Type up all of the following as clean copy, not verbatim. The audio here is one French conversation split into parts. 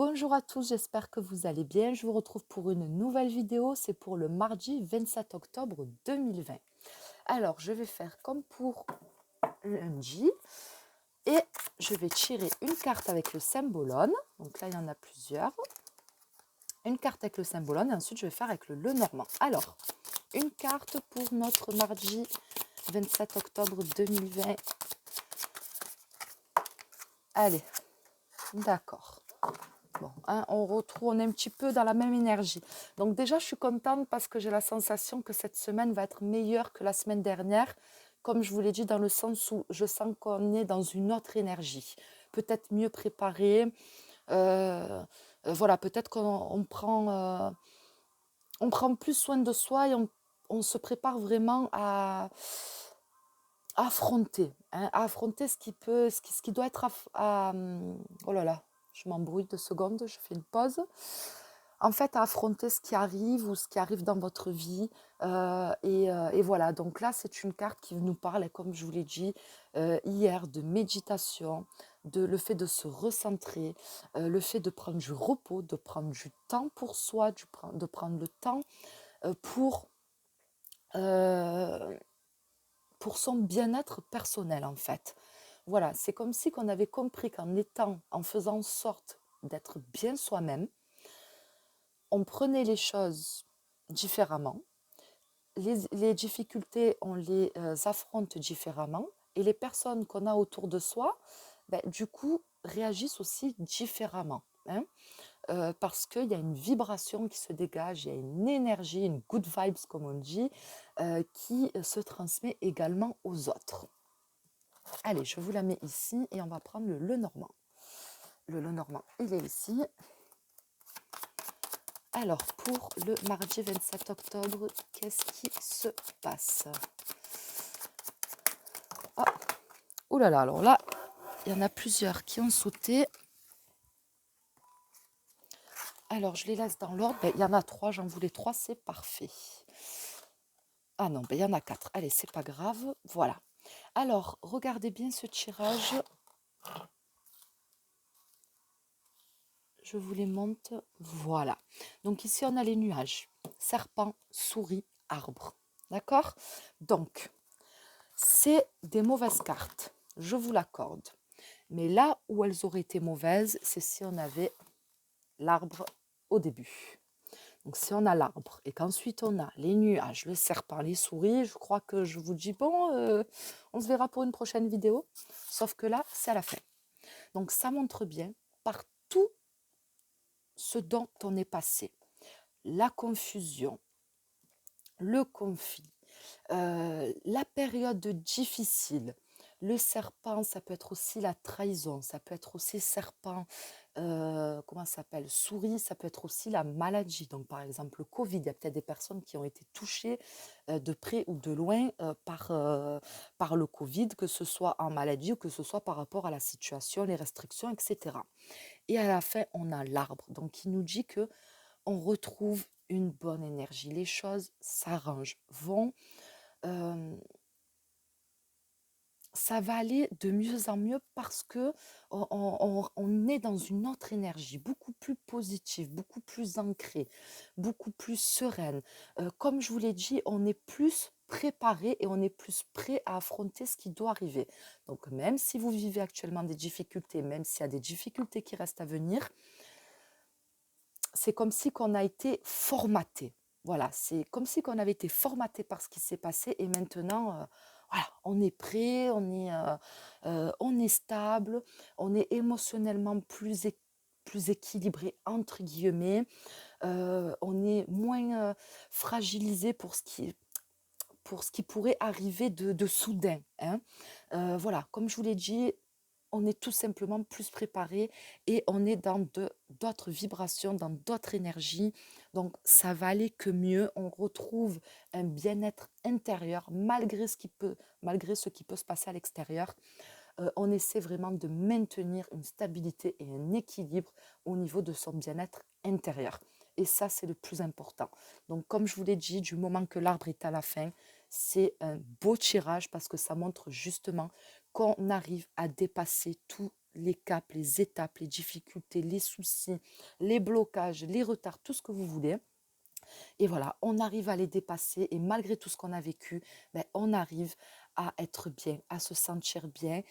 Bonjour à tous, j'espère que vous allez bien. Je vous retrouve pour une nouvelle vidéo. C'est pour le mardi 27 octobre 2020. Alors, je vais faire comme pour lundi et je vais tirer une carte avec le symbolone. Donc là, il y en a plusieurs. Une carte avec le symbolone et ensuite, je vais faire avec le Lenormand. Alors, une carte pour notre mardi 27 octobre 2020. Allez, d'accord. Bon, hein, on est un petit peu dans la même énergie. Donc déjà, je suis contente parce que j'ai la sensation que cette semaine va être meilleure que la semaine dernière. Comme je vous l'ai dit, dans le sens où je sens qu'on est dans une autre énergie. Peut-être mieux préparé. Voilà, peut-être on prend plus soin de soi et on se prépare vraiment à affronter. Hein, à affronter ce qui doit être oh là là, je m'embrouille 2 secondes, je fais une pause. En fait, à affronter ce qui arrive ou ce qui arrive dans votre vie. Et voilà, donc là, c'est une carte qui nous parle, comme je vous l'ai dit hier, de méditation, de le fait de se recentrer, le fait de prendre du repos, de prendre du temps pour soi, de prendre le temps pour, euh, pour son bien-être personnel, en fait. Voilà, c'est comme si qu'on avait compris en faisant en sorte d'être bien soi-même, on prenait les choses différemment, les difficultés, on les affronte différemment, et les personnes qu'on a autour de soi, ben, du coup, réagissent aussi différemment. Hein, parce qu'il y a une vibration qui se dégage, il y a une énergie, une good vibes, comme on dit, qui se transmet également aux autres. Allez, je vous la mets ici et on va prendre le Lenormand. Le Lenormand, il est ici. Alors, pour le mardi 27 octobre, qu'est-ce qui se passe? Ah, ouh là là, alors là, il y en a plusieurs qui ont sauté. Alors, je les laisse dans l'ordre. Ben, il y en a 3, j'en voulais 3, c'est parfait. Ah non, ben, il y en a 4. Allez, c'est pas grave. Voilà. Alors, regardez bien ce tirage. Je vous les montre. Voilà. Donc ici, on a les nuages. Serpent, souris, arbre. D'accord? Donc, c'est des mauvaises cartes. Je vous l'accorde. Mais là où elles auraient été mauvaises, c'est si on avait l'arbre au début. Donc si on a l'arbre et qu'ensuite on a les nuages, le serpent, les souris, je crois que je vous dis, bon, on se verra pour une prochaine vidéo. Sauf que là, c'est à la fin. Donc ça montre bien par tout ce dont on est passé. La confusion, le conflit, la période difficile. Le serpent, ça peut être aussi la trahison, ça peut être aussi serpent, comment ça s'appelle, souris, ça peut être aussi la maladie. Donc par exemple le Covid, il y a peut-être des personnes qui ont été touchées de près ou de loin par le Covid, que ce soit en maladie ou que ce soit par rapport à la situation, les restrictions, etc. Et à la fin, on a l'arbre, donc qui nous dit que on retrouve une bonne énergie. Les choses s'arrangent, euh, ça va aller de mieux en mieux parce que on est dans une autre énergie, beaucoup plus positive, beaucoup plus ancrée, beaucoup plus sereine. Comme je vous l'ai dit, on est plus préparé et on est plus prêt à affronter ce qui doit arriver. Donc même si vous vivez actuellement des difficultés, même s'il y a des difficultés qui restent à venir, c'est comme si qu'on a été formaté. Voilà, c'est comme si qu'on avait été formaté par ce qui s'est passé et maintenant, voilà, on est prêt, on est stable, on est émotionnellement plus équilibré, entre guillemets, on est moins fragilisé pour ce qui pourrait arriver de soudain. Hein. Voilà, comme je vous l'ai dit, on est tout simplement plus préparé et on est dans d'autres vibrations, dans d'autres énergies. Donc, ça va aller que mieux. On retrouve un bien-être intérieur malgré ce qui peut se passer à l'extérieur. On essaie vraiment de maintenir une stabilité et un équilibre au niveau de son bien-être intérieur. Et ça, c'est le plus important. Donc, comme je vous l'ai dit, du moment que l'arbre est à la fin, c'est un beau tirage parce que ça montre justement qu'on arrive à dépasser tous les caps, les étapes, les difficultés, les soucis, les blocages, les retards, tout ce que vous voulez. Et voilà, on arrive à les dépasser et malgré tout ce qu'on a vécu, ben, on arrive à être bien, à se sentir bien,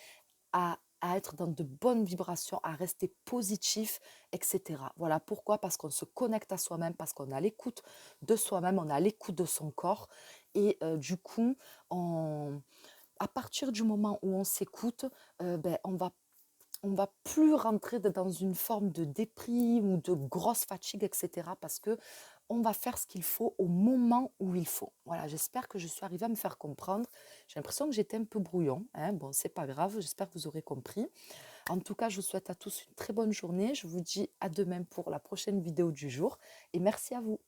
à être dans de bonnes vibrations, à rester positif, etc. Voilà pourquoi, parce qu'on se connecte à soi-même, parce qu'on a l'écoute de soi-même, on a l'écoute de son corps. Et du coup, à partir du moment où on s'écoute, ben, on va plus rentrer dans une forme de déprime ou de grosse fatigue, etc. Parce que on va faire ce qu'il faut au moment où il faut. Voilà, j'espère que je suis arrivée à me faire comprendre. J'ai l'impression que j'étais un peu brouillon, hein. Bon, c'est pas grave, j'espère que vous aurez compris. En tout cas, je vous souhaite à tous une très bonne journée. Je vous dis à demain pour la prochaine vidéo du jour et merci à vous.